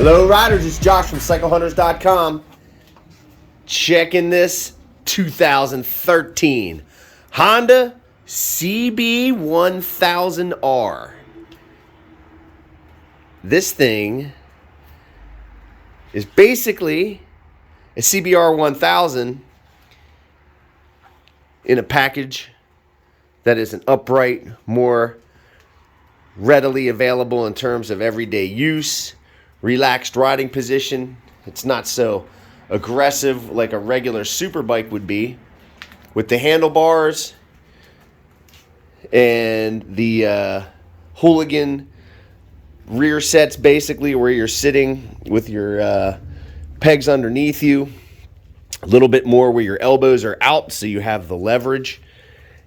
Hello riders, it's Josh from CycleHunters.com. Checking this 2013 Honda CB1000r. This thing is basically a CBR 1000 in a package that is an upright, more readily available in terms of everyday use, relaxed riding position. It's not so aggressive like a regular super bike would be, with the handlebars and the Hooligan rear sets, basically where you're sitting with your pegs underneath you, a little bit more where your elbows are out so you have the leverage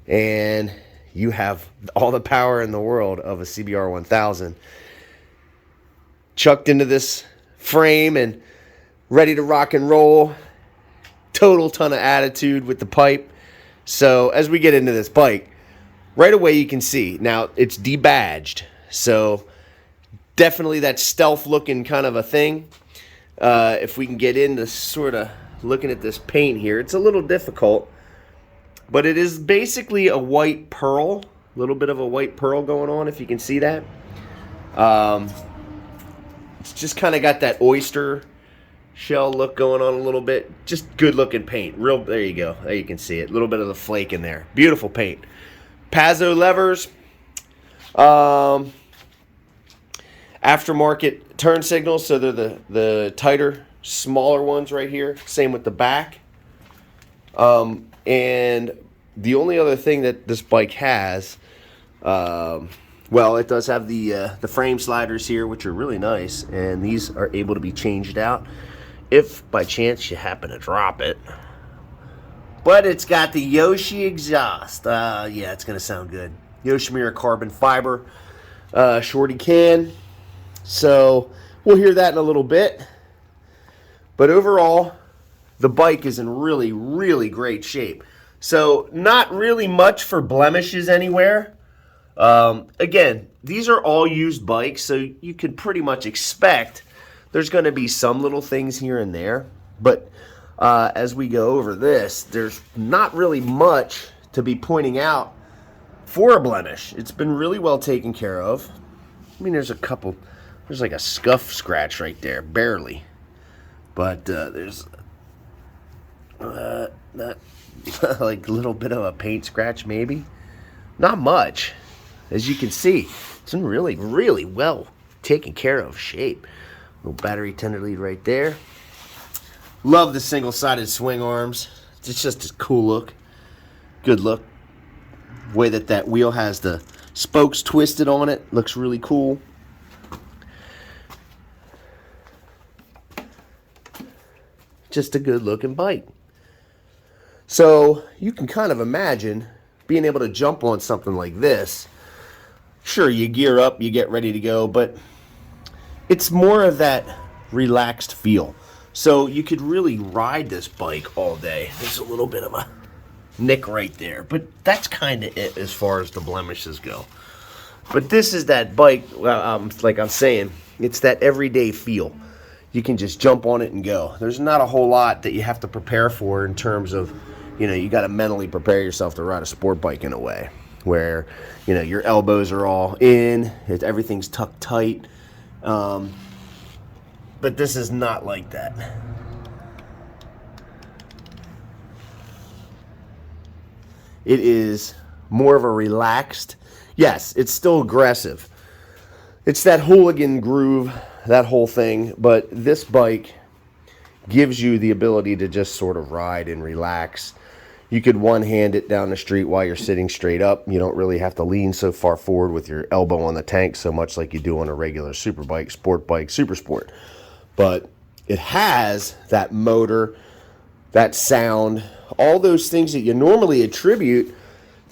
and you have all the power in the world of a CBR 1000 chucked into this frame and ready to rock and roll. Total ton of attitude with the pipe. So as we get into this bike, right away you can see now it's debadged, so definitely that stealth looking kind of a thing. If we can get into sort of looking at this paint here, it's a little difficult, but it is basically a white pearl, a little bit of a white pearl going on, if you can see that. It's just kind of got that oyster shell look going on a little bit. Just good looking paint. There you go. There you can see it. A little bit of the flake in there. Beautiful paint. Pazzo levers. Aftermarket turn signals, so they're the tighter, smaller ones right here. Same with the back. And the only other thing that this bike has, well, it does have the frame sliders here, which are really nice, and these are able to be changed out if by chance you happen to drop it. But it's got the Yoshi exhaust. Yeah, it's gonna sound good. Yoshimura carbon fiber shorty can. So we'll hear that in a little bit. But overall, the bike is in really, really great shape. So not really much for blemishes anywhere. Again, these are all used bikes, so you can pretty much expect there's going to be some little things here and there. But as we go over this, there's not really much to be pointing out for a blemish. It's been really well taken care of. I mean, there's like a scuff scratch right there, barely. But there's not like a little bit of a paint scratch maybe. Not much. As you can see, it's in really, really well taken care of shape. Little battery tender lead right there. Love the single-sided swing arms. It's just a cool look. Good look. The way that wheel has the spokes twisted on it looks really cool. Just a good-looking bike. So you can kind of imagine being able to jump on something like this. Sure, you gear up, you get ready to go, but it's more of that relaxed feel. So you could really ride this bike all day. There's a little bit of a nick right there, but that's kind of it as far as the blemishes go. But this is that bike, like I'm saying, it's that everyday feel. You can just jump on it and go. There's not a whole lot that you have to prepare for in terms of, you got to mentally prepare yourself to ride a sport bike in a way where, your elbows are all in, everything's tucked tight. But this is not like that. It is more of a relaxed, yes, it's still aggressive. It's that Hooligan groove, that whole thing, but this bike gives you the ability to just sort of ride and relax. You could one-hand it down the street while you're sitting straight up. You don't really have to lean so far forward with your elbow on the tank so much like you do on a regular super bike, sport bike, super sport. But it has that motor, that sound, all those things that you normally attribute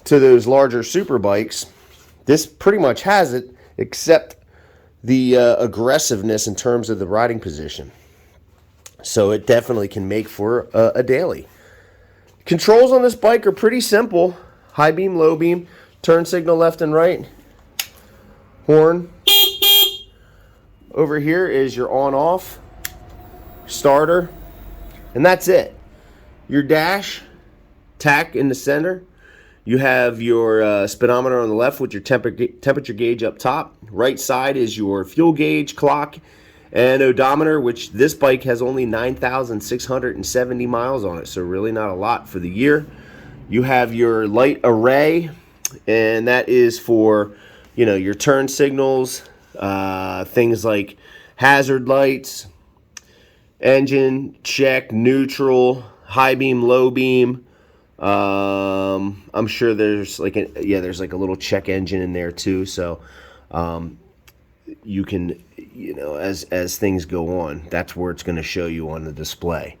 to those larger super bikes. This pretty much has it, except the aggressiveness in terms of the riding position. So it definitely can make for a daily. Controls on this bike are pretty simple. High beam, low beam, turn signal left and right, horn, over here is your on-off, starter, and that's it. Your dash, tack in the center. You have your speedometer on the left with your temperature gauge up top. Right side is your fuel gauge, clock, and odometer, which this bike has only 9,670 miles on it, so really not a lot for the year. You have your light array, and that is for, you know, your turn signals, things like hazard lights, engine check, neutral, high beam, low beam. I'm sure there's like there's like a little check engine in there too, so you can, you know, as things go on, that's where it's going to show you on the display.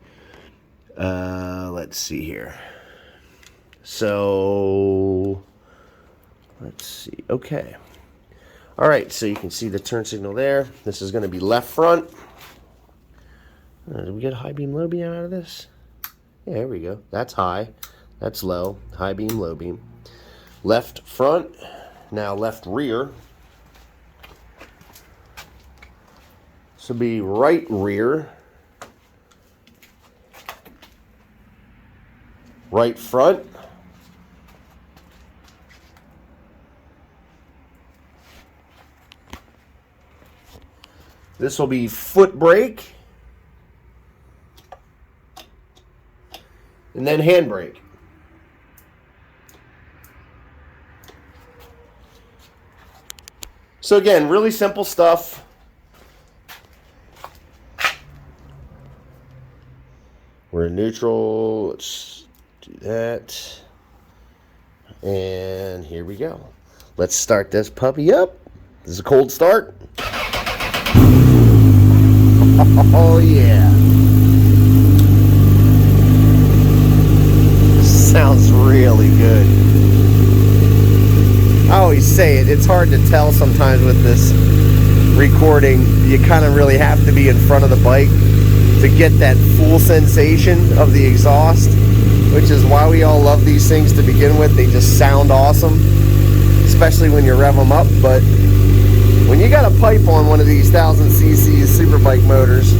Let's see here. So let's see. Okay. All right, so you can see the turn signal there. This is going to be left front. Did we get high beam, low beam out of this? Yeah, there we go. That's high. That's low. High beam, low beam. Left front. Now left rear. This will be right rear. Right front. This will be foot brake. And then handbrake. So again, really simple stuff. We're in neutral. Let's do that. And here we go. Let's start this puppy up. This is a cold start. Oh yeah. Sounds really good. I always say it, it's hard to tell sometimes with this recording. You kind of really have to be in front of the bike to get that full sensation of the exhaust, which is why we all love these things to begin with. They just sound awesome, especially when you rev them up. But when you got a pipe on one of these 1000cc superbike motors,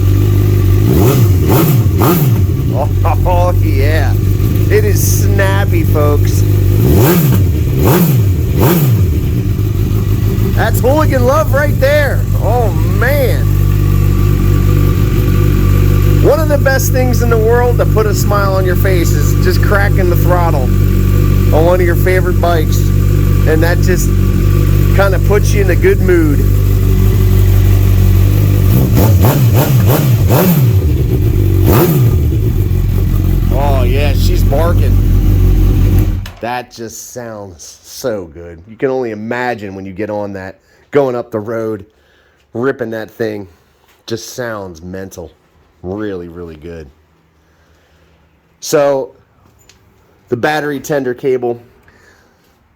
oh yeah, it is snappy, folks. That's Hooligan love right there. Oh man. One of the best things in the world to put a smile on your face is just cracking the throttle on one of your favorite bikes. And that just kind of puts you in a good mood. Oh yeah, she's barking. That just sounds so good. You can only imagine when you get on that, going up the road, ripping that thing. Just sounds mental. Really, really good. So, the battery tender cable.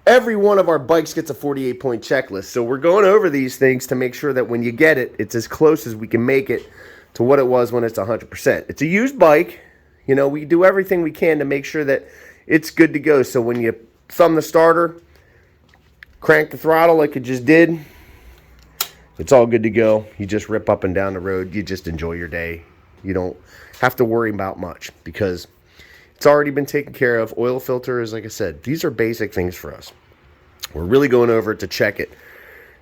Every one of our bikes gets a 48-point checklist. So we're going over these things to make sure that when you get it, it's as close as we can make it to what it was when it's 100%. It's a used bike. You know, we do everything we can to make sure that it's good to go. So when you thumb the starter, crank the throttle like it just did, it's all good to go. You just rip up and down the road. You just enjoy your day. You don't have to worry about much because it's already been taken care of. Oil filters, like I said, these are basic things for us. We're really going over it to check it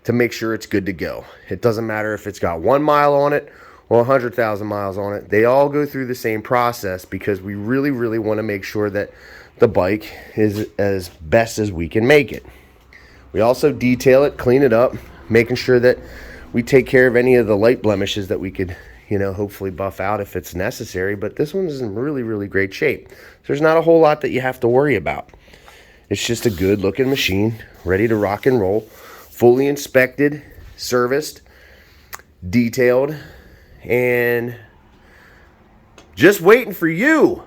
to make sure it's good to go. It doesn't matter if it's got 1 mile on it or 100,000 miles on it. They all go through the same process because we really, really want to make sure that the bike is as best as we can make it. We also detail it, clean it up, making sure that we take care of any of the light blemishes that we could, you know, hopefully buff out if it's necessary. But this one is in really, really great shape. So there's not a whole lot that you have to worry about. It's just a good looking machine, ready to rock and roll, fully inspected, serviced, detailed, and just waiting for you.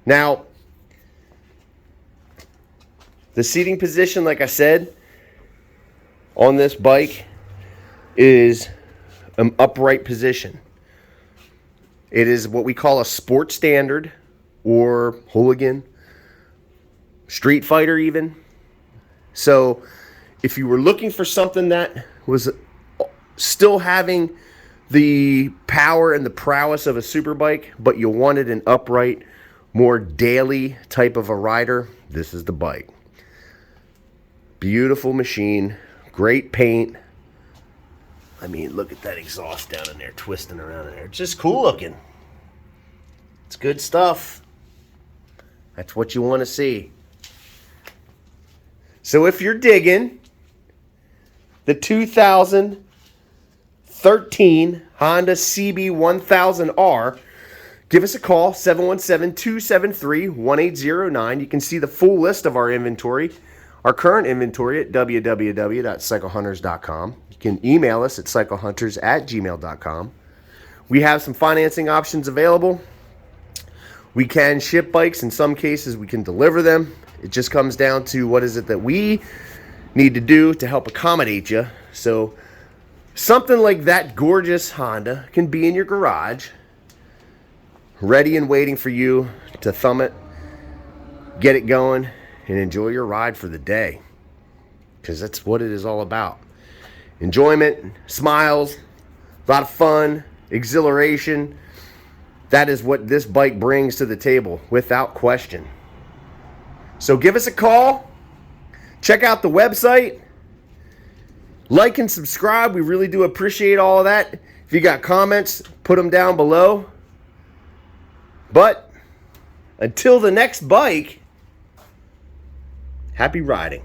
Now, the seating position, like I said, on this bike is an upright position. It is what we call a sport standard or Hooligan, street fighter even. So if you were looking for something that was still having the power and the prowess of a super bike, but you wanted an upright, more daily type of a rider, this is the bike. Beautiful machine, great paint. I mean, look at that exhaust down in there, twisting around in there. It's just cool looking. It's good stuff. That's what you want to see. So if you're digging the 2013 Honda CB1000r, give us a call, 717-273-1809. You can see the full list of our inventory, our current inventory, at www.cyclehunters.com. You can email us at cyclehunters@gmail.com. We have some financing options available. We can ship bikes. In some cases, we can deliver them. It just comes down to what is it that we need to do to help accommodate you. So something like that gorgeous Honda can be in your garage, ready and waiting for you to thumb it, get it going, and enjoy your ride for the day. Because that's what it is all about. Enjoyment, smiles, a lot of fun, exhilaration. That is what this bike brings to the table, without question. So give us a call. Check out the website. Like and subscribe. We really do appreciate all of that. If you got comments, put them down below. But until the next bike, happy riding.